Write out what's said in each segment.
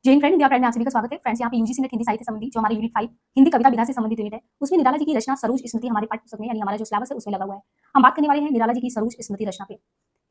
Jain friend India pride में आप सभी का स्वागत है। फ्रेंड्स, यहाँ पे यूजीसी नेट हिंदी साहित्य संबंधी जो हमारे यूनिट 5 हिंदी कविता विधा से संबंधित यूनिट है, उसमें निराला जी की रचना सरोज स्मृति हमारे पाठ्य पुस्तक में यानी हमारा जो सिलेबस है उसमें लगा हुआ है। हम बात करने वाले हैं निराला जी की सरोज स्मृति रचना पे।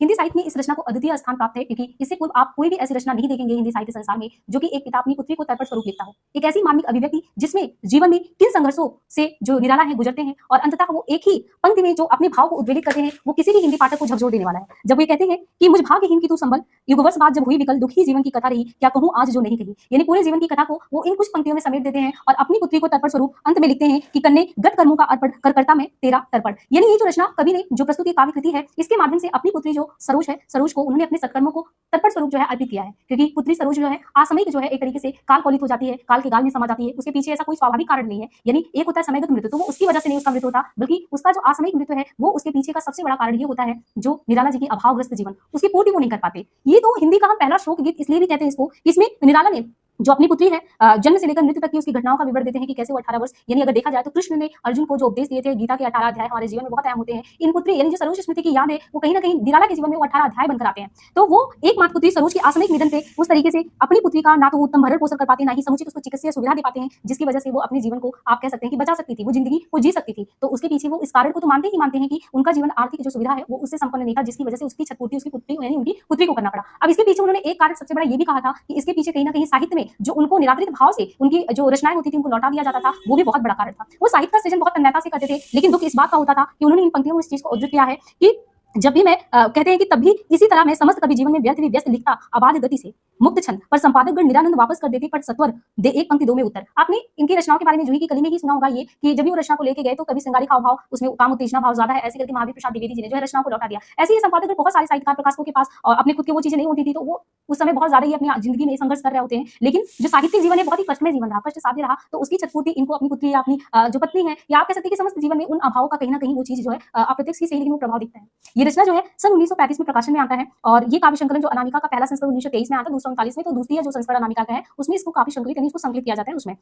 हिंदी साहित्य में इस रचना को अद्वितीय स्थान प्राप्त है क्योंकि इससे पूर्व आप कोई भी ऐसी रचना नहीं देखेंगे हिंदी साहित्य संसार में जो कि एक पिता अपनी पुत्री को तर्पण स्वरूप लिखता हो। एक ऐसी मार्मिक अभिव्यक्ति जिसमें जीवन में किन संघर्षों से जो निराला है गुजरते हैं और अंततः वो एक ही पंक्ति में जो अपने भाव को उद्वेलित करते हैं वो किसी भी हिंदी पाठक को झकझोर देने वाला है। जब वे कहते हैं कि मुझ भाग्यहीन की तू संबल, युगवर्ष बाद जब हुई विकल, दुखी जीवन की कथा रही, क्या कहूं आज जो नहीं कही। यानी पूरे जीवन की कथा को वो इन कुछ पंक्तियों में समेट देते हैं और अपनी पुत्री को तर्पण स्वरूप अंत में लिखते हैं कि कन्ने गत कर्मों का अर्पण कर करता मैं तेरा तर्पण। यानी ये जो रचना कवि ने जो प्रस्तुत काव्य कृति है इसके माध्यम से अपनी पुत्री जो सरोज है, सरोज को उन्होंने अपने सत्कर्मों को तर्पण स्वरूप जो है अर्पित किया है। क्योंकि पुत्री सरोज जो है असामयिक जो है एक तरीके से काल कौलित हो जाती है, काल के गाल में समा जाती है, उसके पीछे ऐसा कोई स्वाभाविक कारण नहीं है। यानी एक होता है समयगत मृत्यु, तो वो उसकी वजह से नहीं उसका मृत्यु होता, बल्कि उसका जो असामयिक मृत्यु है वो उसके पीछे का सबसे बड़ा कारण ये होता है जो निराला जी की अभावग्रस्त जीवन उसकी पूर्ति वो नहीं कर पाते। ये तो हिंदी का हम पहला शोक गीत इसलिए भी कहते हैं इसको, इसमें निराला ने जो अपनी पुत्री है जन्म से लेकर मृत्यु तक की उसकी घटनाओं का विवरण देते हैं कि कैसे वो 18 वर्ष, यानी अगर देखा जाए तो कृष्ण ने अर्जुन को जो उपदेश दिए थे, गीता के 18 अध्याय हमारे जीवन में बहुत अहम होते हैं। इन पुत्री यानी जो सरोज स्मृति की याद है वो कहीं ना कहीं निराला के जीवन में वो 18 अध्याय बनकर आते हैं। तो वो एकमात्र पुत्री सरोज की असामयिक निधन पे उस तरीके से अपनी पुत्री का ना तो उत्तम भरण पोषण कर पाते, ना ही समुचित उसको चिकित्सीय सुविधा दे पाते हैं, जिसकी वजह से वो अपने जीवन को आप कह सकते हैं कि बचा सकती थी, वो जिंदगी को जी सकती थी। तो उसके पीछे वो इस कारण को तो मानते हैं कि उनका जीवन आर्थिक जो सुविधा है वो उससे संपन्न नहीं था, जिसकी वजह से उसकी छठपूर्ति उसकी पुत्री यानी उनकी पुत्री को करना पड़ा। अब इसके पीछे उन्होंने एक कारण सबसे बड़ा ये भी कहा था कि इसके पीछे कहीं ना कहीं साहित्य में जो उनको निराकृत भाव से उनकी जो रचनाएं होती थी उनको लौटा दिया जाता था, वो भी बहुत बड़ा कारण था। वो साहित्य का सृजन बहुत तन्मयता से करते थे, लेकिन दुख इस बात का होता था कि उन्होंने इन पंक्तियों में इस चीज को उद्धृत किया है कि जब भी मैं कहते हैं कि तब भी इसी तरह मैं समस्त कभी जीवन में व्यस्त लिखता आबाद गति से मुक्त छंद, पर संपादक गण निरानंद वापस कर देते पर सत्वर दे एक पंक्ति दो में उत्तर। आपने इनकी रचनाओं के बारे में जूही की कली में ही सुना होगा ये कि जब भी वो रचना को लेके गए तो कभी श्रृंगारिक हाव भाव उसमें काम उत्तेजना भाव ज्यादा है, ऐसे करके महावीर प्रसाद द्विवेदी जी ने जो है रचनाओं को लौटा दिया। ऐसे ही संपादक बहुत सारे साहित्यकार प्रकाशकों के पास और अपने खुद की वो चीजें नहीं होती थी, तो वो उस समय बहुत ज्यादा ही अपनी जिंदगी में संघर्ष कर रहे होते हैं। लेकिन जो साहित्यिक जीवन है बहुत ही कष्टमय जीवन रहा, कष्ट साध्य रहा, तो उसकी छठपूर्ति इनको अपनी पुत्री या अपनी जो पत्नी है या आप कह सकते हैं कि समस्त जीवन में उन अभावों का कहीं ना कहीं वो चीज जो है अप्रत्यक्ष ही सही, लेकिन वो प्रभाव दिखता है। ये रचना जो है सन 1935 में प्रकाशन में आता है और ये काव्य संकलन जो अनामिका का पहला संस्करण 1923 में आता है, दूसरा 39 में, तो दूसरी जो संस्करण अनामिका का है उसमें इसको काफी संकलित यानी इसको संकलित किया जाता है। उसमें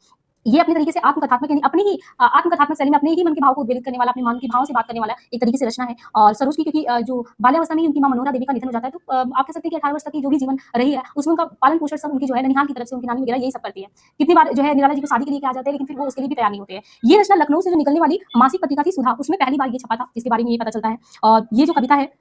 ये अपनी तरीके से आत्मकथात्मक यानी अपनी ही आत्मकथात्मक शैली में अपने ही मन के भाव को उद्वेलित करने वाला, अपने मन के भाव से बात करने वाला एक तरीके से रचना है। और सरोज की क्योंकि जो बाल्यावस्था में ही उनकी मां मनोहरा देवी का निधन हो जाता है, तो आप कह सकते हैं कि 18 वर्ष तक की जो भी जीवन रही है उसमें उनका पालन पोषण सब उनकी जो है ननिहाल की तरफ से उनकी नानी वगैरह यही सब करती है। कितनी बार जो है निराला जी को शादी के लिए कहा जाता है, लेकिन फिर वो उसके लिए भी तैयार नहीं होते हैं। ये रचना लखनऊ से जो निकलने वाली मासिक पत्रिका थी सुधा, उसमें पहली बार ये छपा था, जिसके बारे में ये पता चलता है। और ये जो कविता है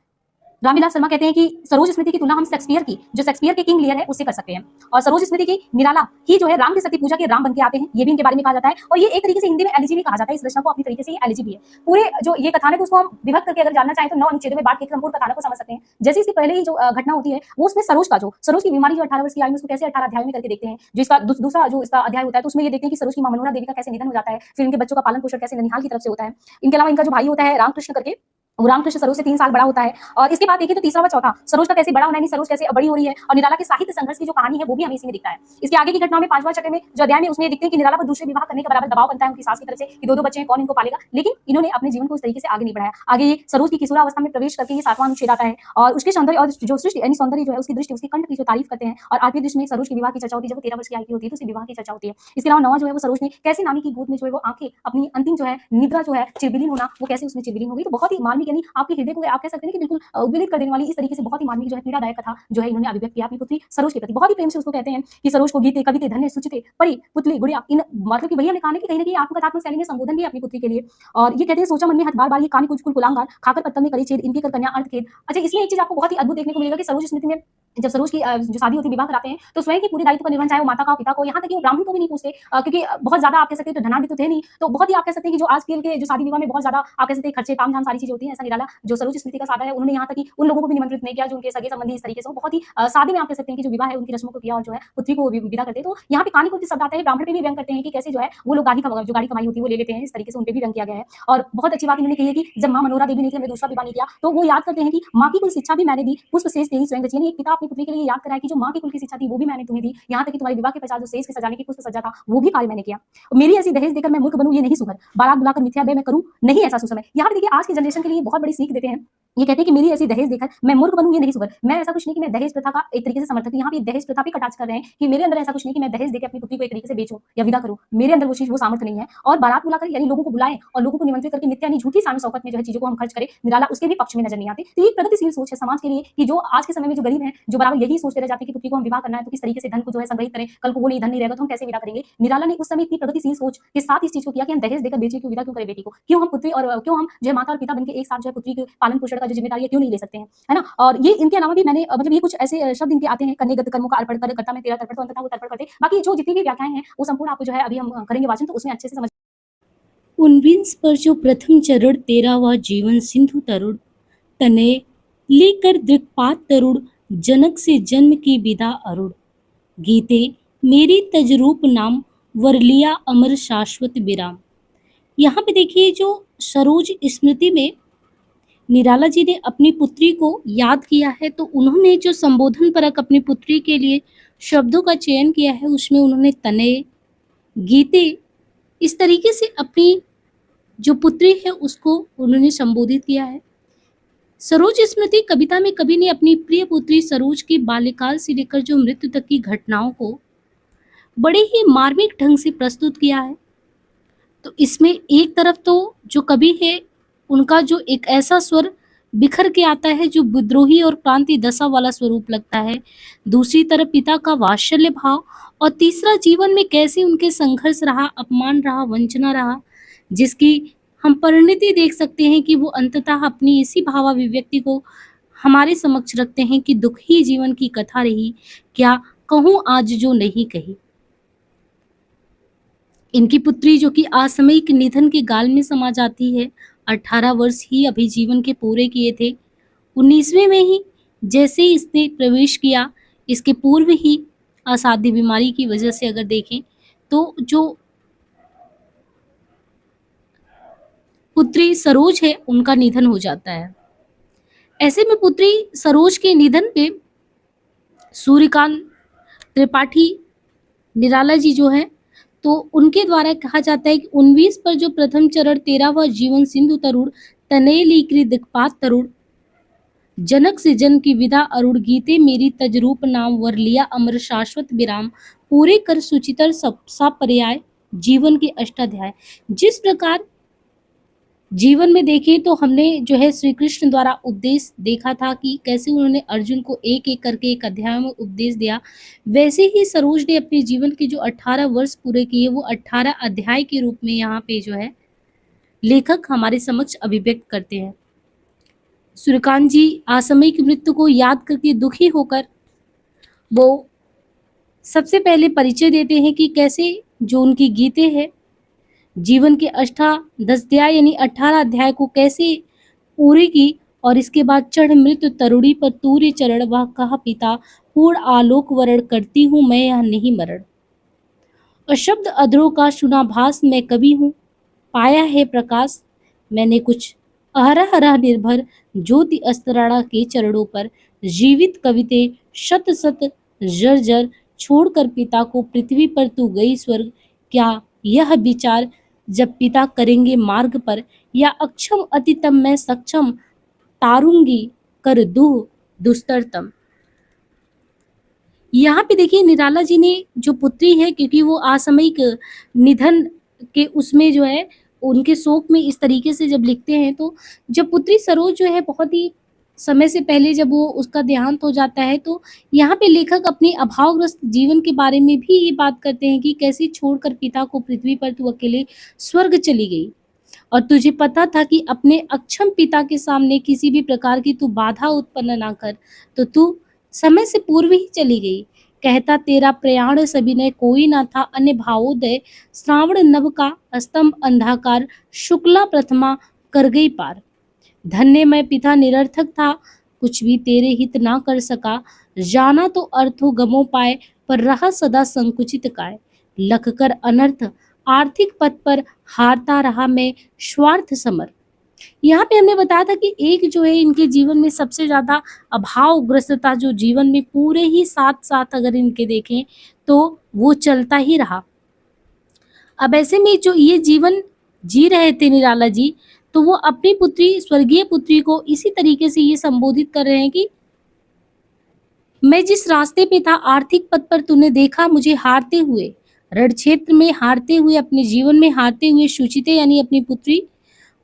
रामविलास शर्मा कहते हैं कि सरोज स्मृति की तुलना हम शेक्सपियर की जो शेक्सपियर के किंग लियर है उससे कर सकते हैं। और सरोज स्मृति की निराला ही जो है राम की सती पूजा के राम बन के आते हैं, ये भी इनके बारे में कहा जाता है। और ये एक तरीके से हिंदी में एलिजी भी कहा जाता है, इस रचना को अपनी तरीके से एलिजी भी है। पूरे जो ये कथानक उसको हम विभक्त करके अगर जानना चाहें तो 9 अनुच्छेदों में बांट के संपूर्ण कथानक को समझ सकते हैं। जैसे इसकी पहले ही जो घटना होती है वो उसमें सरोज की बीमारी जो 18 वर्ष की आयु में उसको कैसे 18 अध्याय में करके देखते हैं। जो इसका दूसरा जो इसका अध्याय होता है तो उसमें ये देखते हैं कि सरोज की मां मनोहरा देवी का कैसे निधन हो जाता है, फिर इनके बच्चों का पालन पोषण कैसे ननिहाल की तरफ से होता है। इनके अलावा इनका जो भाई होता है रामकृष्ण करके, वो रामकृष्ण सरोज से 3 साल बड़ा होता है। और इसके बाद देखिए तो तीसरा व चौथा सरोज का कैसे बड़ा होना है, सरोज कैसे बड़ी हो रही है, और निराला के साहित्य संघर्ष की जो कहानी है वो भी हमें इसी में दिखता है। इसके आगे की घटनाओं में 5वां चक्र में जो अध्याय में उसमें दिखते हैं कि निराला पर दूसरे विवाह करने का बराबर दबाव बनता है उनकी सास की तरफ से कि दो बच्चे हैं, कौन इनको पालेगा। लेकिन इन्होंने अपने जीवन को उस तरीके से आगे नहीं बढ़ाया। आगे ये सरोज की किशोरावस्था में प्रवेश करके ये 7वां अनुच्छेद आता है और उसके सौंदर्य और जो सृष्टि यानी सौंदर्य जो है उसकी दृष्टि उसकी कंठ की जो तारीफ करते हैं। और आठवीं दृष्टि में सरोज के विवाह की चर्चा होती है, जब 13 वर्ष की आयु होती है तो उसके विवाह की चर्चा होती है। इसके अलावा 9वां जो है वो सरोज ने कैसे नानी की गोद में जो है वो आंखें अपनी अंतिम जो है निद्रा जो है चिरबिलीन होना, वो कैसे उसमें चिरबिलीन हो गई। तो बहुत ही मार्मिक यानी आपके हृदय को आप कह सकते हैं कि बिल्कुल उद्वेलित कर देने वाली इस तरीके से बहुत ही मार्मिक जो है पीड़ादायक कथा जो है इन्होंने अभिव्यक्त किया अपनी पुत्री सरोज के प्रति। बहुत ही प्रेम से उसको कहते हैं कि सरोज को गीते कविते धन्य सुचिते परी पुतली गुड़िया, इन मतलब कि भैया ने कहा कि कहीं ना कहीं आत्मकथात्मक शैली में संबोधन भी अपनी पुत्री के लिए। और ये कहते हैं सोचा मन में हद बार बार ये कानी कुछ कुल कुलांगार खाकर पत्तल में करी छेद इनकी कर कन्या अर्थ खेद। अच्छा, इसमें एक चीज आपको बहुत ही अद्भुत देखने को मिलेगा कि सरोज स्मृति में जब सरोज की जो शादी होती है, विवाह कराते हैं, तो स्वयं की पूरी दायित्व का निर्वहन चाहे वो माता का पिता को, यहाँ तक कि वो ब्राह्मण को भी नहीं पूछते, क्योंकि बहुत ज्यादा आप कह सकते हैं तो धनाढ़ तो थे नहीं, तो बहुत ही आप कह सकते हैं कि जो आजकल के जो शादी विवाह में बहुत ज्यादा आप कह सकते हैं खर्चे तामझाम सारी चीजें होती हैं, ऐसा निराला जो सरोज स्मृति का सादा है उन्होंने यहाँ तक कि उन लोगों को भी निमंत्रित नहीं किया जो उनके सगे संबंधी इस तरीके से बहुत ही सादे में आप कह सकते हैं कि जो विवाह है उनकी रस्मों को किया और जो है पुत्री को विदा करते हैं। तो यहाँ पे कानी कुछ शब्द आता है, ब्राह्मण पे भी व्यंग करते हैं कि कैसे जो है वो लोग गाड़ी कमाई होती है वो ले लेते हैं, इस तरीके से उन पे भी व्यंग किया गया है। और बहुत अच्छी बात इन्होंने कही है कि जब मां मनोहरा देवी ने हमने दूसरा विवाह नहीं किया तो वो याद करते हैं कि मां की कुल शिक्षा भी मैंने दी, पुष्प शेष तेरी स्वयं रची। एक पिता अपनी पुत्री के लिए याद कराया कि जो मां की कुल की शिक्षा थी वो भी मैंने तुम्हें दी, यहाँ तक कि तुम्हारे विवाह के पश्चात जो शेष के सजाने की पुष्प सजा था वो भी कार्य मैंने किया। मेरी ऐसी दहेज देकर मैं मूर्ख बनूं ये नहीं सुगर, बारात बुलाकर मिथ्या बे मैं करूं नहीं ऐसा सुसमय। यहाँ पे देखिए आज की जनरेशन के लिए बहुत बड़ी सीख देते हैं। ये कहते हैं कि मेरी ऐसी दहेज देकर मैं मूर्ख बनूं ये नहीं सुगर। मैं ऐसा कुछ नहीं कि मैं दहेज प्रथा का एक तरीके से समर्थक हूं, यहाँ पे दहेज प्रथा पे कटाक्ष कर रहे हैं कि मेरे अंदर ऐसा कुछ नहीं कि मैं दहेज देकर अपनी पुत्री को एक तरीके से बेचूं या विदा करूं, मेरे अंदर वो चीज वो सामर्थ्य नहीं है। और बारात बुलाकर यानी लोगों को बुलाएं और लोगों को निमंत्रित करके मिथ्या नहीं झूठी शान शौकत में जो है चीजों को हम खर्च करें, निराला उसके भी पक्ष में नजर नहीं आती। तो ये प्रगतिशील सोच है समाज के लिए कि जो आज के समय में जो गरीब है, जो बराबर यही सोचते रह जाते हैं कि पुत्री को हम विवाह करना है तो किस तरीके से धन को जो है संग्रहित करें, कल को वो नहीं धन नहीं रहेगा तो हम कैसे विदा करेंगे। निराला ने उस समय इतनी प्रगतिशील सोच के साथ इस चीज को किया कि हम दहेज देकर बेटी को विदा क्यों करें बेटी को, क्यों हम पुत्री और क्यों हम जो है माता और पिता बनकर एक साथ जो है पुत्री के पालन पोषण का जो जिम्मेदारी है क्यों नहीं ले सकते हैं, है ना। और ये इनके अलावा भी मैंने मतलब ये कुछ ऐसे शब्द इनके आते हैं, कन्यागत कर्मों का अर्पण कर करता मैं तेरा तर्पण, तो अंततः वो तर्पण करते। बाकी जो जितनी भी व्याख्याएं हैं वो संपूर्ण आपको जो है अभी हम करेंगे वाचन, तो उसमें अच्छे से समझ। उनविंस पर जो प्रथम चरण 13वां जीवन सिंधु तरुण तनय लेकर दृक्पात तरुण जनक से जन्म की विदा अरुण गीते मेरी तजरूप नाम वरलिया अमर शाश्वत विराम। यहाँ पे देखिए जो सरोज स्मृति में निराला जी ने अपनी पुत्री को याद किया है, तो उन्होंने जो संबोधन परक अपनी पुत्री के लिए शब्दों का चयन किया है उसमें उन्होंने तनय गीते इस तरीके से अपनी जो पुत्री है उसको उन्होंने संबोधित किया है। सरोज स्मृति कविता में कवि ने अपनी प्रिय पुत्री सरोज की बाल्यकाल से लेकर जो मृत्यु तक की घटनाओं को बड़े ही मार्मिक ढंग से प्रस्तुत किया है। तो इसमें एक तरफ तो जो कवि है उनका जो एक ऐसा स्वर बिखर के आता है जो विद्रोही और क्रांति दशा वाला स्वरूप लगता है, दूसरी तरफ पिता का वात्सल्य भाव, और तीसरा जीवन में कैसे उनके संघर्ष रहा, अपमान रहा, वंचना रहा, जिसकी हम परिणति देख सकते हैं कि वो अंततः अपनी इसी भावाभिव्यक्ति को हमारे समक्ष रखते हैं कि दुख ही जीवन की कथा रही, क्या कहूँ आज जो नहीं कही। इनकी पुत्री जो कि असामयिक निधन के गाल में समा जाती है, 18 वर्ष ही अभी जीवन के पूरे किए थे, 19वें में ही जैसे ही इसने प्रवेश किया, इसके पूर्व ही असाध्य बीमारी की वजह से अगर देखें तो जो पुत्री सरोज है उनका निधन हो जाता है। ऐसे में पुत्री सरोज के निधन पे सूर्यकांत त्रिपाठी निराला जी जो है तो उनके द्वारा कहा जाता है कि 19 पर जो प्रथम चरण 13वां जीवन सिंधु तरुण तनय लीकृ दिक्पात तरुण जनक से जन्म की विदा अरुण गीते मेरी तजरूप नाम वरलिया अमर शाश्वत विराम पूरे कर सुचितर सा पर्याय जीवन के अष्टाध्याय। जिस प्रकार जीवन में देखें तो हमने जो है श्री कृष्ण द्वारा उपदेश देखा था कि कैसे उन्होंने अर्जुन को एक एक करके एक अध्याय में उपदेश दिया, वैसे ही सरोज ने अपने जीवन के जो 18 वर्ष पूरे किए वो 18 अध्याय के रूप में यहाँ पे जो है लेखक हमारे समक्ष अभिव्यक्त करते हैं। सूर्यकांत जी असामयिक मृत्यु को याद करके दुखी होकर वो सबसे पहले परिचय देते हैं कि कैसे जो उनकी गीते हैं जीवन के अष्टादशाध्याय यानी 18 अध्याय को कैसे पूरी की, और इसके बाद चढ़ मृत्यु तरुणी पर तूर्य चरण वह कहा पिता पूर्ण आलोक वरण करती हूँ मैं यह नहीं मरण, अशब्द अधरों का सुनाभास मैं कवि हूँ पाया है प्रकाश, मैंने कुछ अहरह हरह निर्भर ज्योति अस्तराणा के चरणों पर जीवित कविते शत शत जर जर छोड़कर पिता को पृथ्वी पर तू गई स्वर्ग, क्या यह विचार जब पिता करेंगे मार्ग पर, या अक्षम अतितम मैं सक्षम तारूंगी कर दुह दुस्तरतम। यहाँ पे देखिए निराला जी ने जो पुत्री है, क्योंकि वो असामयिक निधन के उसमें जो है उनके शोक में इस तरीके से जब लिखते हैं, तो जब पुत्री सरोज जो है बहुत ही समय से पहले जब वो उसका देहांत हो जाता है, तो यहाँ पे लेखक अपने अभावग्रस्त जीवन के बारे में भी ये बात करते हैं कि कैसे छोड़कर पिता को पृथ्वी पर तू अकेले स्वर्ग चली गई, और तुझे पता था कि अपने अक्षम पिता के सामने किसी भी प्रकार की तू बाधा उत्पन्न ना कर, तो तू समय से पूर्व ही चली गई। कहता तेरा प्रयाण सविनय कोई ना था, अन्य भावोदय श्रावण नभ का स्तंभ अंधाकार शुक्ला प्रथमा कर गई पार। धन्य मैं पिता निरर्थक था, कुछ भी तेरे हित ना कर सका, जाना तो अर्थो गमो पाए पर रहा सदा संकुचित काय, लख कर अनर्थ आर्थिक पथ पर हारता रहा मैं स्वार्थ समर। यहाँ पे हमने बताया था कि एक जो है इनके जीवन में सबसे ज्यादा अभावग्रस्तता जो जीवन में पूरे ही साथ साथ अगर इनके देखें तो वो चलता ही रहा। अब ऐसे में जो ये जीवन जी रहे थे निराला जी, तो वो अपनी पुत्री स्वर्गीय पुत्री को इसी तरीके से ये संबोधित कर रहे हैं कि मैं जिस रास्ते पे था आर्थिक पद पर तूने देखा मुझे हारते हुए, रण क्षेत्र में हारते हुए, अपने जीवन में हारते हुए सुचिते यानी अपनी पुत्री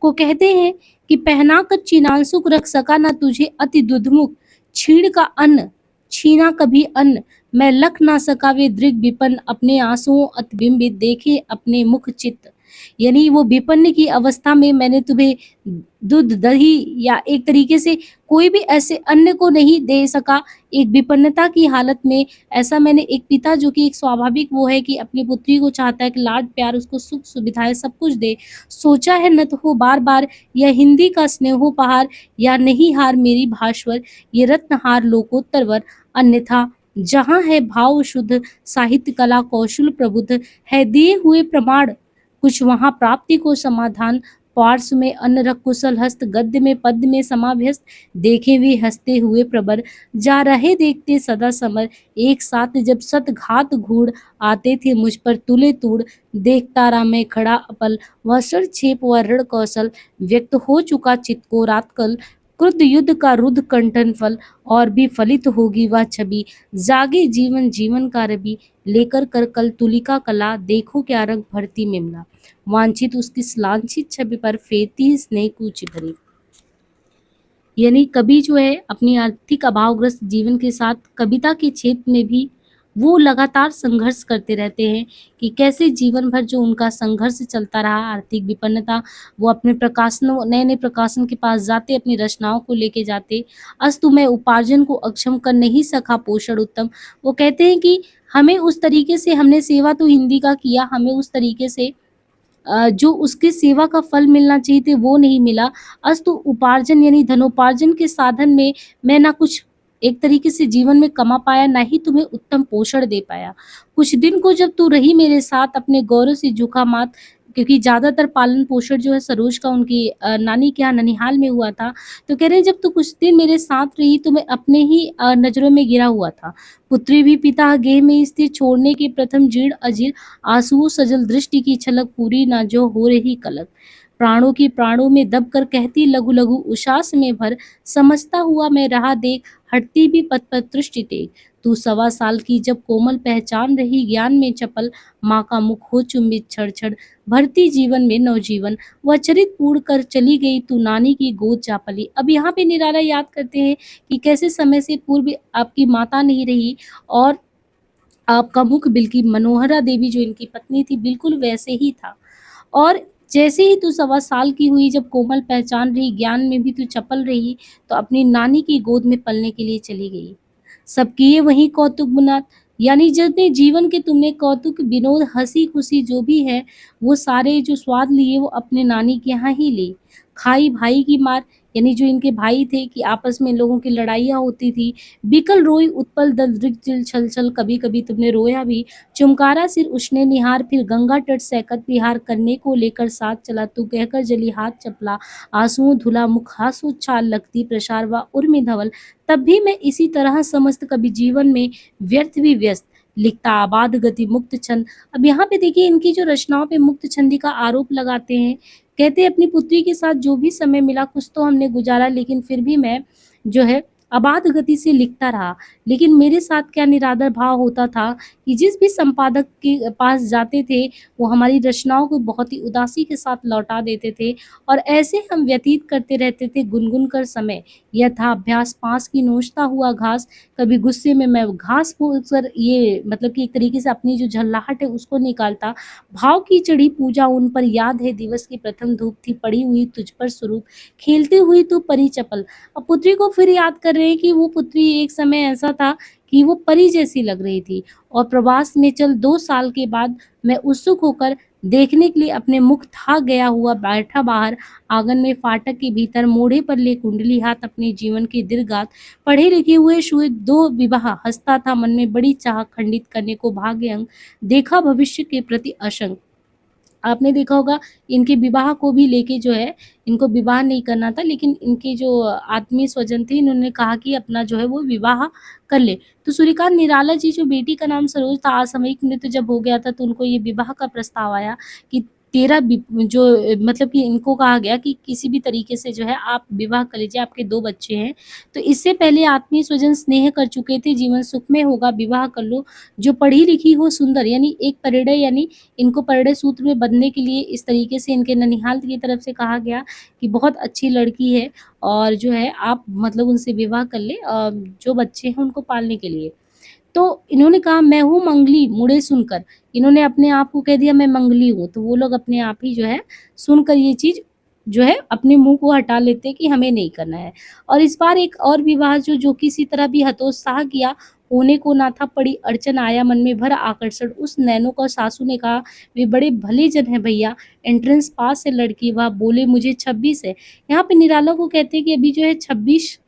को कहते हैं कि पहना कर चिनांसुक रख सका ना तुझे अति दुधमुख, छीड़ का अन्न छीना कभी अन्न, मैं लख ना सका वे दृग विपन्न, अपने आंसुओं अतिबिंबित देखे अपने मुख चित्त। यानी वो विपन्न की अवस्था में मैंने तुम्हें दूध, दही या एक तरीके से कोई भी ऐसे अन्न को नहीं दे सका, एक विपन्नता की हालत में। ऐसा मैंने एक पिता जो कि एक स्वाभाविक वो है कि अपनी पुत्री को चाहता है कि लाड प्यार, उसको सुख सुविधाएँ सब कुछ दे। सोचा है न तो हो बार-बार, यह हिंदी का स्नेहोपहार, या नहीं हार मेरी भास्वर, ये रत्नहार लोकोत्तरवर, अन्यथा जहाँ है भाव शुद्ध, साहित्य कला कौशल प्रबुद्ध, है दिए हुए प्रमाण, कुछ वहाँ प्राप्ति को समाधान। पार्श्व में अन्न रख कुशल हस्त, गद्य में पद्य में समाभ्यस्त, देखे वे हंसते हुए प्रबर, जा रहे देखते सदा समर, एक साथ जब सत घात घूर, आते थे मुझ पर तुले तूड़, देखता रहा मैं खड़ा अपल, वह सर छेप व ऋण कौशल, व्यक्त हो चुका चित्त को रात कल, क्रुद्ध युद्ध का रुद्ध कंठन फल, और भी फलित होगी वह छवि, जागे जीवन जीवन का रवि, लेकर कर कल तुलिका कला, देखो क्या रंग भरती मिमला, वांछित उसकी लांछित छवि पर फेरती है स्नेह कूच भरी। यानी कवि जो है अपनी आर्थिक अभावग्रस्त जीवन के साथ कविता के क्षेत्र में भी वो लगातार संघर्ष करते रहते हैं कि कैसे जीवन भर जो उनका संघर्ष चलता रहा, आर्थिक विपन्नता, वो अपने प्रकाशनों, नए-नए प्रकाशन के पास जाते, अपनी रचनाओं को लेके जाते। अस्तु मैं उपार्जन को अक्षम कर नहीं सका पोषण उत्तम। वो कहते हैं कि हमें उस तरीके से, हमने सेवा तो हिंदी का किया, हमें उस तरीके से जो उसकी सेवा का फल मिलना चाहिए थे वो नहीं मिला। अस्तु उपार्जन यानी धनोपार्जन के साधन में मैं ना कुछ एक तरीके से जीवन में कमा पाया, ना ही तुम्हें उत्तम पोषण दे पाया। कुछ दिन को जब तू रही मेरे साथ, अपने गौरव से झुका माथ, क्योंकि ज़्यादातर पालन-पोषण जो है सरोज का उनकी नानी के यहाँ ननिहाल में हुआ था। तो कह रहे हैं जब तू कुछ दिन मेरे साथ रही तो मैं अपने ही नज़रों में गिरा हुआ था। पुत्री भी पिता गेह में स्थिर, छोड़ने के प्रथम जीर्ण अजीर, आँसुओं सजल दृष्टि की छलक पूरी ना जो हो रही कलक। प्राणों की प्राणों में दब कर कहती लघु लघु उषास में भर, समझता हुआ मैं रहा देख, हटती भी पथ पर दृष्टि टेक। तू 1.25 साल की जब कोमल पहचान रही ज्ञान में चपल, माँ का मुख हो चुंबित छड़ छड़, भरती जीवन में नवजीवन, वह चरित पूर्ण कर चली गई तू नानी की गोद जा पली। अब यहाँ पे निराला याद करते हैं कि कैसे समय से पूर्व आपकी माता नहीं रही और आपका मुख बिल्कि मनोहरा देवी जो इनकी पत्नी थी बिल्कुल वैसे ही था। और जैसे ही तू 1.25 साल की हुई, जब कोमल पहचान रही, ज्ञान में भी तू चपल रही, तो अपनी नानी की गोद में पलने के लिए चली गई। सब किए वही कौतुक बुनात, यानी जितने जीवन के तुमने कौतुक विनोद हंसी खुशी जो भी है वो सारे जो स्वाद लिए वो अपने नानी के यहाँ ही लिए। खाई भाई की मार, यानी जो इनके भाई थे कि आपस में इन लोगों की लड़ाइयाँ होती थी। बिकल रोई उत्पल दल दृग दिल छल छल, कभी कभी तुमने रोया भी। चुमकारा सिर उछने निहार, फिर गंगा तट सैकत विहार, करने को लेकर साथ चला तू कहकर जली हाथ चपला, आंसुओं धुला मुख हासु छाल लगती प्रसार व उर्मि धवल। तब भी मैं इसी तरह समस्त कभी जीवन में व्यर्थ भी व्यस्त, लिखता आबाद गति मुक्त छंद। अब यहाँ पे देखिए इनकी जो रचनाओं पे मुक्त छंदी का आरोप लगाते हैं। कहते हैं अपनी पुत्री के साथ जो भी समय मिला कुछ तो हमने गुजारा, लेकिन फिर भी मैं जो है अबाध गति से लिखता रहा। लेकिन मेरे साथ क्या निरादर भाव होता था कि जिस भी संपादक के पास जाते थे वो हमारी रचनाओं को बहुत ही उदासी के साथ लौटा देते थे, और ऐसे हम व्यतीत करते रहते थे गुनगुन कर समय। यह था अभ्यास पास की नोचता हुआ घास, कभी गुस्से में मैं घास को सर ये मतलब कि एक तरीके से अपनी जो झल्लाहट है उसको निकालता। भाव की चढ़ी पूजा उन पर, याद है दिवस की प्रथम धूप थी पड़ी हुई तुझ पर स्वरूप, खेलती हुई तू परी चपल। अब पुत्री को फिर याद कर रहे हैं कि वो पुत्री एक समय ऐसा था कि वो परी जैसी लग रही थी, और प्रवास में चल 2 साल के बाद मैं उत्सुक होकर देखने के लिए अपने मुख था गया हुआ बैठा बाहर आंगन में फाटक के भीतर, मोढ़े पर ले कुंडली हाथ अपने जीवन की दीर्घात, पढ़े लिखे हुए शुए 2 विवाह, हंसता था मन में बड़ी चाह, खंडित करने को भाग्य अंग, देखा भविष्य के प्रति आशंक। आपने देखा होगा इनके विवाह को भी लेके जो है इनको विवाह नहीं करना था, लेकिन इनके जो आत्मीय स्वजन थे इन्होंने कहा कि अपना जो है वो विवाह कर ले। तो सूर्यकांत निराला जी जो बेटी का नाम सरोज था, असामयिक मृत्यु जब हो गया था तो उनको ये विवाह का प्रस्ताव आया कि तेरा जो मतलब कि इनको कहा गया कि किसी भी तरीके से जो है आप विवाह कर लीजिए, आपके 2 बच्चे हैं। तो इससे पहले आत्मीय स्वजन स्नेह कर चुके थे, जीवन सुखमय होगा, विवाह कर लो। जो पढ़ी-लिखी हो सुंदर, यानी एक परिणय, यानी इनको परिणय सूत्र में बंधने के लिए इस तरीके से इनके ननिहाल की तरफ से कहा गया कि बहुत अच्छी लड़की है और जो है आप मतलब उनसे विवाह कर लें, जो बच्चे हैं उनको पालने के लिए। तो इन्होंने कहा मैं हूँ मंगली, मुड़े सुनकर। इन्होंने अपने आप को कह दिया मैं मंगली हूँ, तो वो लोग अपने आप ही जो है सुनकर ये चीज़ जो है अपने मुँह को हटा लेते हैं कि हमें नहीं करना है। और इस बार एक और विवाह जो किसी तरह भी हतोत्साह किया, होने को ना था, पड़ी अड़चन, आया मन में भर आकर्षण। उस नैनो को सासू ने कहा वे बड़े भले जन हैं भैया, एंट्रेंस पास है लड़की, वह बोले मुझे 26 है। यहाँ पे निराला को कहते हैं कि अभी जो है 26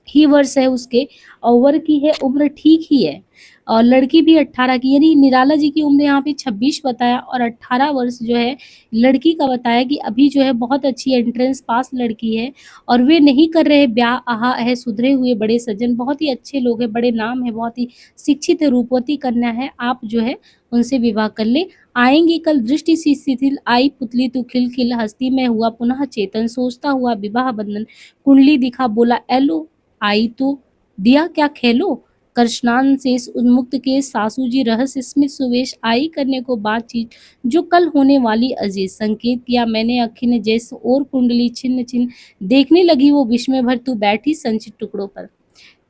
ही वर्ष है उसके, और वर की है उम्र ठीक ही है, और लड़की भी 18 की, यानी निराला जी की उम्र यहाँ पे 26 बताया और 18 वर्ष जो है लड़की का बताया कि अभी जो है बहुत अच्छी एंट्रेंस पास लड़की है और वे नहीं कर रहे ब्याह, आहा है सुधरे हुए बड़े सज्जन, बहुत ही अच्छे लोग हैं, बड़े नाम है, बहुत ही शिक्षित है, रूपवती कन्या है, आप जो है उनसे विवाह कर ले। आएंगी कल दृष्टि सी शिथिल, आई पुतली तू खिल हस्ती में हुआ पुनः चेतन, सोचता हुआ विवाह बंधन, कुंडली दिखा बोला एलो, आई तो दिया क्या खेलो, कर स्नान शेष उन्मुक्त के, सासू जी रहस्य स्मित सुवेश, आई करने को बातचीत जो कल होने वाली अजीज, संकेत किया मैंने अखी ने जैसे, और कुंडली छिन्न छिन्न देखने लगी वो विस्मय भर, तू बैठी संचित टुकड़ों पर।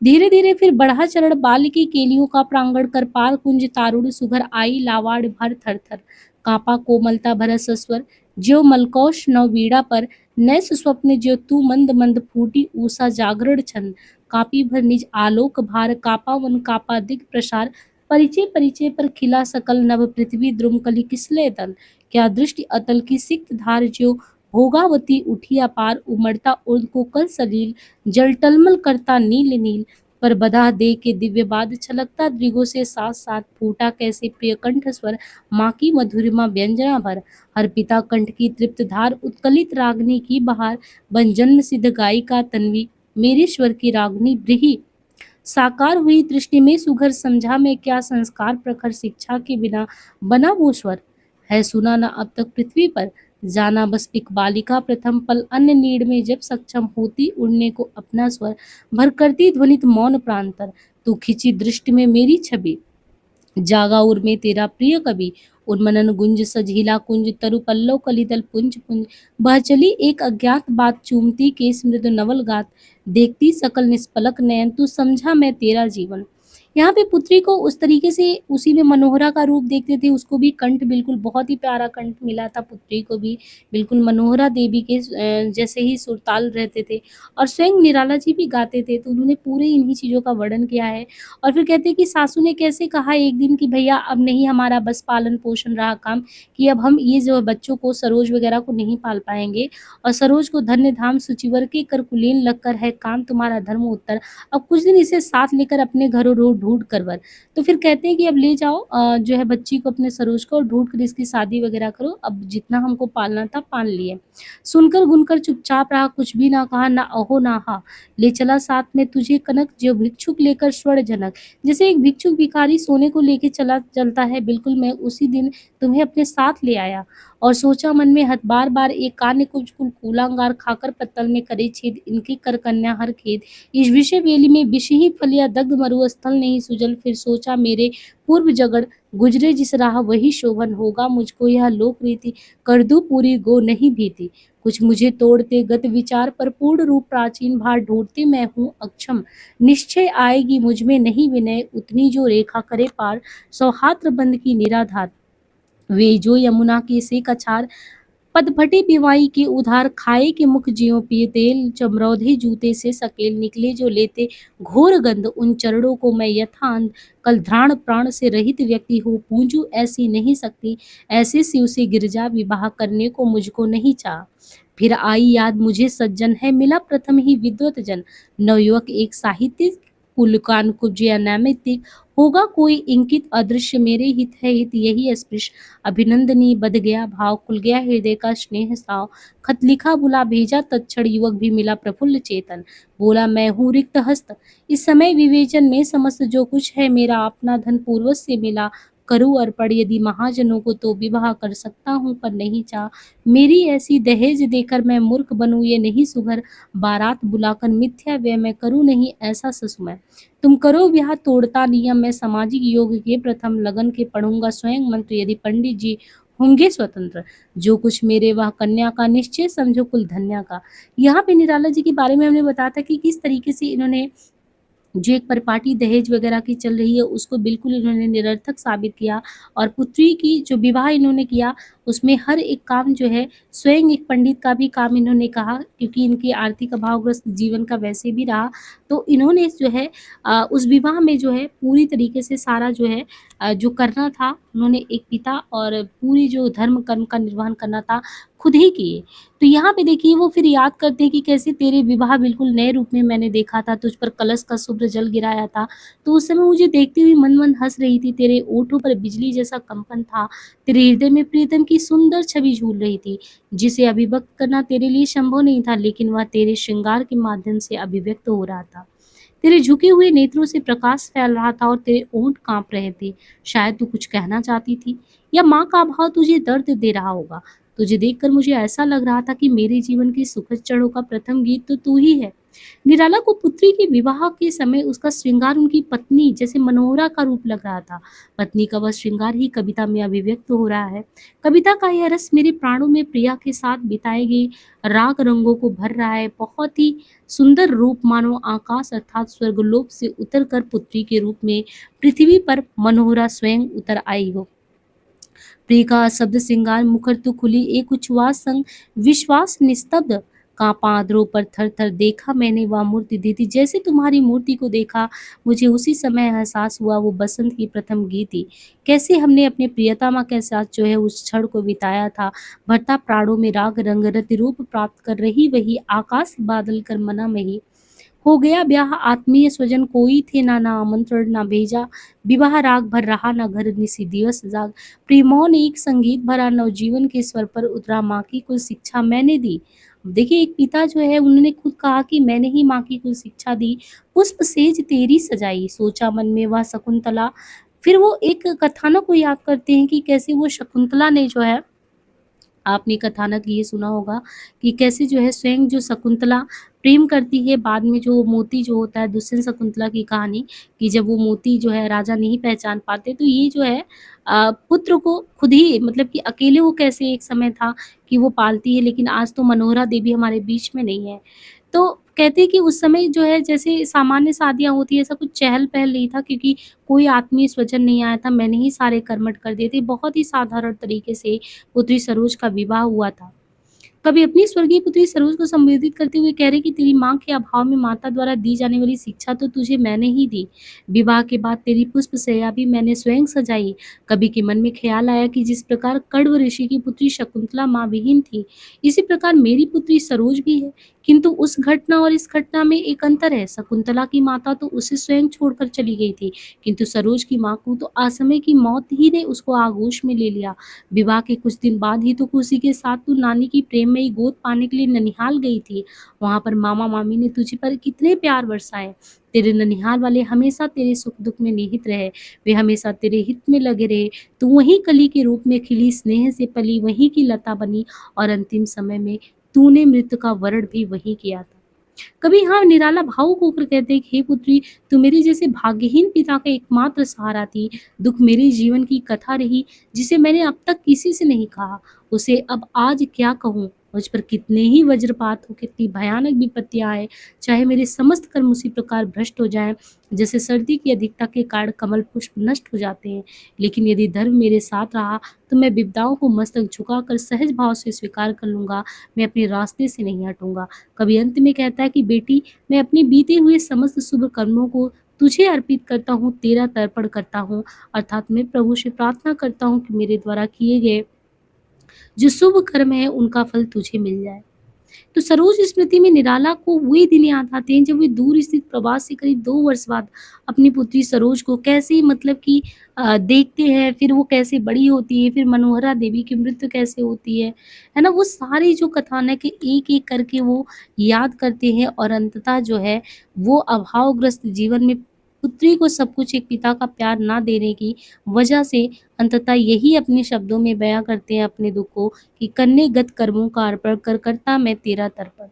धीरे धीरे फिर बढ़ा चरण, बाल की केलियों का प्रांगण, कर पार कुंज तारुड़ सुघर, आई लावाड़ भर थर थर, कापा कोमलता भरा सस्वर, ज्यो मलकौश नववीणा पर, नैस स्वप्न ज्यो तू मंद मंद, फूटी ऊषा जागरण छंद, कापी भर निज आलोक भार, कापा वन कापा दिग प्रसार, परिचय परिचय पर खिला सकल, नभ पृथ्वी द्रुम कली किसले तल, क्या दृष्टि अतल की सिक्त धार, ज्यो भोगावती उठी अपार, उमड़ता उर्द को कल सलील, जल टलमल करता नील नील, पर बधा दे के दिव्य बाद, छलकता दृगों से साथ साथ, फूटा कैसे प्रिय कंठ स्वर, माँ की मधुरिमा व्यंजना भर, हर पिता कंठ की तृप्त धार, उत्कलित रागनी की बहार, बन जन्म सिद्ध गायिका तन्वी, मेरे स्वर की रागनी ब्रीही, साकार हुई दृष्टि में सुघर, समझा मैं क्या संस्कार प्रखर, शिक्षा के बिना बना वो स्वर, है सुना न अब तक पृथ्वी पर, जाना बस पिक बालिका प्रथम पल, अन्य नीड़ में जब सक्षम होती उड़ने को अपना स्वर, भर करती ध्वनित मौन प्रांतर, तू खिंची दृष्टि में मेरी छवि, जागा उर में तेरा प्रिय कवि, उन्मनन गुंज सझीला कुंज, तरु पल्लव कलिदल पुंज पुंज, बह चली एक अज्ञात बात, चूमती केस मृदु नवल गात, देखती सकल निष्पलक नयन, तू समझा मैं तेरा जीवन। यहाँ पे पुत्री को उस तरीके से उसी में मनोहरा का रूप देखते थे, उसको भी कंठ बिल्कुल बहुत ही प्यारा कंठ मिला था, पुत्री को भी बिल्कुल मनोहरा देवी के जैसे ही सुरताल रहते थे, और स्वयं निराला जी भी गाते थे, तो उन्होंने पूरे इन्हीं चीज़ों का वर्णन किया है। और फिर कहते हैं कि सासू ने कैसे कहा एक दिन कि भैया अब नहीं हमारा बस पालन पोषण रहा काम, कि अब हम ये जो बच्चों को सरोज वगैरह को नहीं पाल पाएंगे, और सरोज को धन्य धाम सुचिवर के कर कुलीन लगकर है काम तुम्हारा धर्म उत्तर, अब कुछ दिन इसे साथ लेकर अपने घरों रो ढूंढ कर वर। तो फिर कहते हैं कि अब ले जाओ जो है बच्ची को अपने सरोज को, और ढूंढ कर इसकी शादी वगैरह करो, अब जितना हमको पालना था पाल लिए। सुनकर गुनकर चुपचाप रहा, कुछ भी ना कहा, ना अहो ना हा, ले चला साथ में तुझे कनक, जो भिक्षुक लेकर स्वर्ण जनक, जैसे एक भिक्षुक भिखारी सोने को लेके चलता है, बिल्कुल मैं उसी दिन तुम्हें अपने साथ ले आया, और सोचा मन में हत बार बार, एक कान्य कुछ कुल कूलांगार, खाकर पत्तल में करे छेद, इनकी कर कन्या हर खेद, इस विषय वेली में विष ही फलिया दग्ध मरु, स्थल नहीं सुजल, फिर सोचा मेरे पूर्व जगड़, गुजरे जिस राह वही शोभन, होगा मुझको यह लोक रीति, कर दूं पूरी गो नहीं भीति, कुछ मुझे तोड़ते गत विचार पर, पूर्ण रूप प्राचीन भार ढूंढते मैं हूँ अक्षम, निश्चय आएगी मुझ में नहीं विनय, उतनी जो रेखा करे पार, सौहात्र बंद की निराधार, वे जो यमुना के से कछार, पदभटी बिवाई के उधार, खाए के मुख ज्यों पिए तेल, चमरौधे जूते से सकेल, निकले जो लेते घोर गंध, उन चरणों को मैं यथांध, कल ध्राण प्राण से रहित व्यक्ति हो, पूंजू ऐसी नहीं सकती, ऐसे शिव से गिरजा, विवाह करने को मुझको नहीं चाह, फिर आई याद मुझे सज्जन है, मिला प्रथम ही विद्वत जन, नवयुवक एक साहित्यिक, कुलकान कुब्ज अनैमितिक, होगा कोई इंकित अदृश्य, मेरे हित है हित यही स्पृश, अभिनंदनी बध गया भाव, खुल गया हृदय का स्नेह साव, खत लिखा बुला भेजा तत्क्षण, युवक भी मिला प्रफुल्ल चेतन, बोला मैं हूँ रिक्त हस्त, इस समय विवेचन में समस्त जो कुछ है मेरा, अपना धन पूर्वज से मिला, करूँ अर्पण यदि महाजनों को तो विवाह कर सकता हूँ पर नहीं चाह। मेरी ऐसी दहेज देकर मैं मूर्ख बनूँ ये नहीं सुघर। बारात बुलाकर मिथ्या व्यय मैं करूँ नहीं ऐसा ससुर मैं। तुम करो ब्याह तोड़ता नियम मैं सामाजिक योग के प्रथम लगन के पढ़ूंगा स्वयं मंत्र यदि पंडित जी होंगे स्वतंत्र। जो कुछ मेरे वह कन्या का निश्चय समझो कुल धन्या का। यहाँ पे निराला जी के बारे में हमने बताया था कि किस तरीके से इन्होंने जो एक परिपाटी दहेज वगैरह की चल रही है उसको बिल्कुल इन्होंने निरर्थक साबित किया और पुत्री की जो विवाह इन्होंने किया उसमें हर एक काम जो है स्वयं एक पंडित का भी काम इन्होंने कहा क्योंकि इनकी आर्थिक अभावग्रस्त जीवन का वैसे भी रहा तो इन्होंने जो है उस विवाह में जो है पूरी तरीके से सारा जो है जो करना था उन्होंने एक पिता और पूरी जो धर्म कर्म का निर्वहन करना था खुद ही किए। तो यहाँ पे देखिए वो फिर याद करते हैं कि कैसे तेरे विवाह बिल्कुल नए रूप में मैंने देखा था, तुझ पर कलश का शुभ्र जल गिराया था। तो उस समय मुझे देखती हुई मन-मन हँस रही थी, तेरे ओठों पर बिजली जैसा कंपन था, तेरे हृदय में प्रीतम की सुंदर छवि झूल रही थी, जिसे अभिव्यक्त करना तेरे लिए संभव नहीं था, लेकिन वह तेरे श्रृंगार के माध्यम से अभिव्यक्त हो रहा था। तेरे झुके हुए नेत्रों से प्रकाश फैल रहा था और तेरे ओंठ काँप रहे थे। शायद तू कुछ कहना चाहती थी या माँ का अभाव तुझे दर्द दे रहा होगा। तुझे देखकर मुझे ऐसा लग रहा था कि मेरे जीवन की सुखद क्षणों का प्रथम गीत तो तू ही है। निराला को पुत्री के विवाह के समय उसका श्रृंगार उनकी पत्नी जैसे मनोहरा का रूप लग रहा था। पत्नी का वह श्रृंगार ही कविता में अभिव्यक्त हो रहा है। कविता का यह रस मेरे प्राणों में प्रिया के साथ बिताए गए राग रंगों को भर रहा है। बहुत ही सुंदर रूप मानो आकाश अर्थात स्वर्गलोक से उतरकर पुत्री के रूप में पृथ्वी पर मनोहरा स्वयं उतर आई हो। प्रिय का शब्द श्रृंगार मुखर तो खुली एक उच्छ्वास संग विश्वास निस्तब्ध कांपा आदरों पर थर थर देखा मैंने वह मूर्ति दीदी जैसे तुम्हारी मूर्ति को देखा मुझे उसी समय एहसास हुआ वो बसंत की प्रथम गीति कैसे हमने अपने प्रियतमा के साथ जो है उस क्षण को बिताया था भरता प्राणों में राग रंग रति रूप प्राप्त कर रही वही आकाश बादल कर मना में ही हो गया ब्याह आत्मीय स्वजन कोई थे ना आमंत्रण ना भेजा विवाह राग भर रहा ना घर निसी दिवस जाग प्रेमों ने एक संगीत भरा नवजीवन के स्वर पर उतरा माँ की कुल शिक्षा मैंने दी। देखिए एक पिता जो है उन्होंने खुद कहा कि मैंने ही माँ की कुल शिक्षा दी पुष्प सेज तेरी सजाई सोचा मन में वह शकुंतला फिर वो एक कथानक को याद करते हैं कि कैसे वो शकुंतला ने जो है आपने कथानक ये सुना होगा कि कैसे जो है स्वयं जो शकुंतला प्रेम करती है बाद में जो मोती जो होता है दुष्यंत शकुंतला की कहानी कि जब वो मोती जो है राजा नहीं पहचान पाते तो ये जो है पुत्र को खुद ही मतलब कि अकेले वो कैसे एक समय था कि वो पालती है लेकिन आज तो मनोहरा देवी हमारे बीच में नहीं है। तो कहते हैं कि उस समय जो है जैसे सामान्य शादियाँ होती है ऐसा कुछ चहल-पहल नहीं था क्योंकि कोई आत्मीय स्वजन नहीं आया था, मैंने ही सारे कर्मठ कर दिए थे। बहुत ही साधारण तरीके से पुत्री सरोज का विवाह हुआ था। कभी अपनी स्वर्गीय पुत्री सरोज को संबोधित करते हुए कह रहे कि तेरी माँ के अभाव में माता द्वारा दी जाने वाली शिक्षा तो तुझे मैंने ही दी। विवाह के बाद तेरी पुष्प शैया भी मैंने स्वयं सजाई। कवि के मन में ख्याल आया कि जिस प्रकार कण्व ऋषि की पुत्री शकुंतला माँ विहीन थी, इसी प्रकार मेरी पुत्री सरोज भी है। किंतु उस घटना और इस घटना में एक अंतर है। शकुंतला की माता तो उसे स्वयं छोड़कर चली गई थी, किंतु सरोज की माँ को तो असमय की मौत ही ने उसको आगोश में ले लिया। विवाह के कुछ दिन बाद ही तो खुशी के साथ तू नानी की प्रेममयी गोद पाने के लिए ननिहाल गई थी। वहां पर मामा मामी ने तुझे पर कितने प्यार बरसाए। तेरे ननिहाल वाले हमेशा तेरे सुख दुख में निहित रहे, वे हमेशा तेरे हित में लगे रहे। तू वही कली के रूप में खिली, स्नेह से पली, वही की लता बनी और अंतिम समय में तूने मृत्यु का वरण भी वही किया था। कभी हाँ निराला भावुक होकर कहते हे पुत्री तू मेरे जैसे भाग्यहीन पिता का एकमात्र सहारा थी। दुख मेरे जीवन की कथा रही जिसे मैंने अब तक किसी से नहीं कहा, उसे अब आज क्या कहूँ। मुझ पर कितने ही वज्रपात हो, कितनी भयानक विपत्तियां आए, चाहे मेरे समस्त कर्म उसी प्रकार भ्रष्ट हो जाएं जैसे सर्दी की अधिकता के कारण कमल पुष्प नष्ट हो जाते हैं, लेकिन यदि धर्म मेरे साथ रहा तो मैं विपदाओं को मस्तक झुकाकर सहज भाव से स्वीकार कर लूंगा। मैं अपने रास्ते से नहीं हटूंगा। कभी अंत में कहता है कि बेटी मैं अपने बीते हुए समस्त शुभ कर्मों को तुझे अर्पित करता हूँ, तेरा तर्पण करता हूँ, अर्थात मैं प्रभु से प्रार्थना करता हूँ कि मेरे द्वारा किए गए जो शुभ कर्म है उनका फल तुझे मिल जाए। तो सरोज स्मृति में निराला को वे दिन याद आते हैं जब वे दूर स्थित प्रवास से करीब 2 वर्ष बाद अपनी पुत्री सरोज को कैसे मतलब कि देखते हैं, फिर वो कैसे बड़ी होती है, फिर मनोहरा देवी की मृत्यु कैसे होती है ना? वो सारी जो कथानक है एक-एक करके वो याद करते हैं और अंततः जो है वो अभावग्रस्त जीवन में पुत्री को सब कुछ एक पिता का प्यार ना देने की वजह से अंततः यही अपने शब्दों में बयां करते हैं अपने दुख को कि करने गत कर्मों का अर्पण कर करता मैं तेरा तर्पण,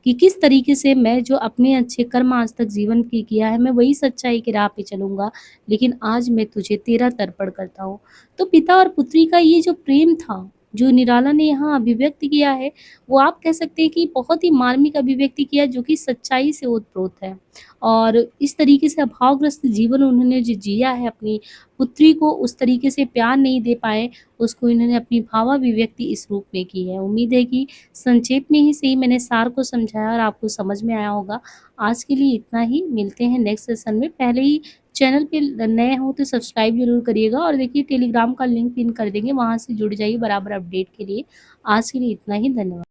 कि किस तरीके से मैं जो अपने अच्छे कर्म आज तक जीवन की किया है मैं वही सच्चाई की राह पे चलूंगा, लेकिन आज मैं तुझे तेरा तर्पण करता हूँ। तो पिता और पुत्री का ये जो प्रेम था, जो निराला ने यहाँ अभिव्यक्त किया है, वो आप कह सकते हैं कि बहुत ही मार्मिक अभिव्यक्ति किया जो कि सच्चाई से ओतप्रोत है। और इस तरीके से अभावग्रस्त जीवन उन्होंने जो जिया है, अपनी पुत्री को उस तरीके से प्यार नहीं दे पाए, उसको इन्होंने अपनी भावाभिव्यक्ति इस रूप में की है। उम्मीद है कि संक्षेप में ही सही मैंने सार को समझाया और आपको समझ में आया होगा। आज के लिए इतना ही, मिलते हैं नेक्स्ट सेशन में। पहले ही चैनल पे नए हो तो सब्सक्राइब ज़रूर करिएगा और देखिए टेलीग्राम का लिंक पिन कर देंगे, वहाँ से जुड़ जाइए बराबर अपडेट के लिए। आज के लिए इतना ही, धन्यवाद।